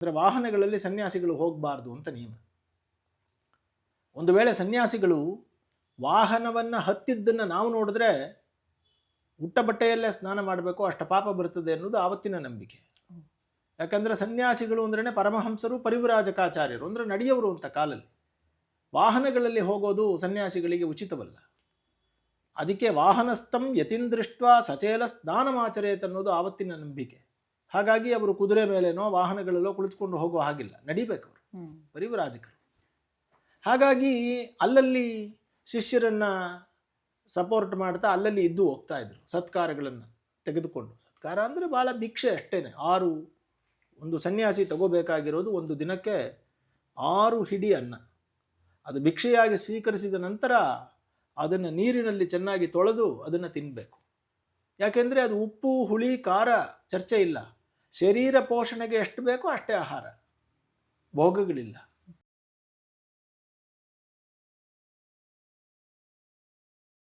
ಅಂದರೆ ವಾಹನಗಳಲ್ಲಿ ಸನ್ಯಾಸಿಗಳು ಹೋಗಬಾರ್ದು ಅಂತ ನಿಯಮ. ಒಂದು ವೇಳೆ ಸನ್ಯಾಸಿಗಳು ವಾಹನವನ್ನು ಹತ್ತಿದ್ದನ್ನು ನಾವು ನೋಡಿದ್ರೆ ಉಟ್ಟ ಬಟ್ಟೆಯಲ್ಲೇ ಸ್ನಾನ ಮಾಡಬೇಕು, ಅಷ್ಟ ಪಾಪ ಬರ್ತದೆ ಅನ್ನೋದು ಆವತ್ತಿನ ನಂಬಿಕೆ. ಯಾಕಂದರೆ ಸನ್ಯಾಸಿಗಳು ಅಂದ್ರೇ ಪರಮಹಂಸರು, ಪರಿವ್ರಾಜಕಾಚಾರ್ಯರು ಅಂದರೆ ನಡೆಯೋರು ಅಂತ ಕಾಲಲ್ಲಿ. ವಾಹನಗಳಲ್ಲಿ ಹೋಗೋದು ಸನ್ಯಾಸಿಗಳಿಗೆ ಉಚಿತವಲ್ಲ. ಅದಕ್ಕೆ ವಾಹನಸ್ಥಂ ಯತಿಂದೃಷ್ಟ ಸಚೇಲ ಸ್ನಾನಮಾಚರೇತ್ ಅನ್ನೋದು ಆವತ್ತಿನ ನಂಬಿಕೆ. ಹಾಗಾಗಿ ಅವರು ಕುದುರೆ ಮೇಲೇನೋ ವಾಹನಗಳಲ್ಲೋ ಕುಳಿತುಕೊಂಡು ಹೋಗೋ ಹಾಗಿಲ್ಲ, ನಡಿಬೇಕು ಅವರು ಪರಿವ್ರಾಜಕರು. ಹಾಗಾಗಿ ಅಲ್ಲಲ್ಲಿ ಶಿಷ್ಯರನ್ನು ಸಪೋರ್ಟ್ ಮಾಡ್ತಾ ಅಲ್ಲಲ್ಲಿ ಇದ್ದು ಹೋಗ್ತಾ ಇದ್ರು, ಸತ್ಕಾರಗಳನ್ನು ತೆಗೆದುಕೊಂಡು. ಸತ್ಕಾರ ಅಂದರೆ ಭಾಳ ಭಿಕ್ಷೆ ಅಷ್ಟೇ. ಒಂದು ಸನ್ಯಾಸಿ ತಗೋಬೇಕಾಗಿರೋದು ಒಂದು ದಿನಕ್ಕೆ 6 ಹಿಡಿ ಅನ್ನ. ಅದು ಭಿಕ್ಷೆಯಾಗಿ ಸ್ವೀಕರಿಸಿದ ನಂತರ ಅದನ್ನು ನೀರಿನಲ್ಲಿ ಚೆನ್ನಾಗಿ ತೊಳೆದು ಅದನ್ನು ತಿನ್ನಬೇಕು. ಯಾಕೆಂದರೆ ಅದು ಉಪ್ಪು ಹುಳಿ ಖಾರ ಚರ್ಚೆ ಇಲ್ಲ. ಶರೀರ ಪೋಷಣೆಗೆ ಎಷ್ಟು ಬೇಕೋ ಅಷ್ಟೇ ಆಹಾರ, ಭೋಗಗಳಿಲ್ಲ.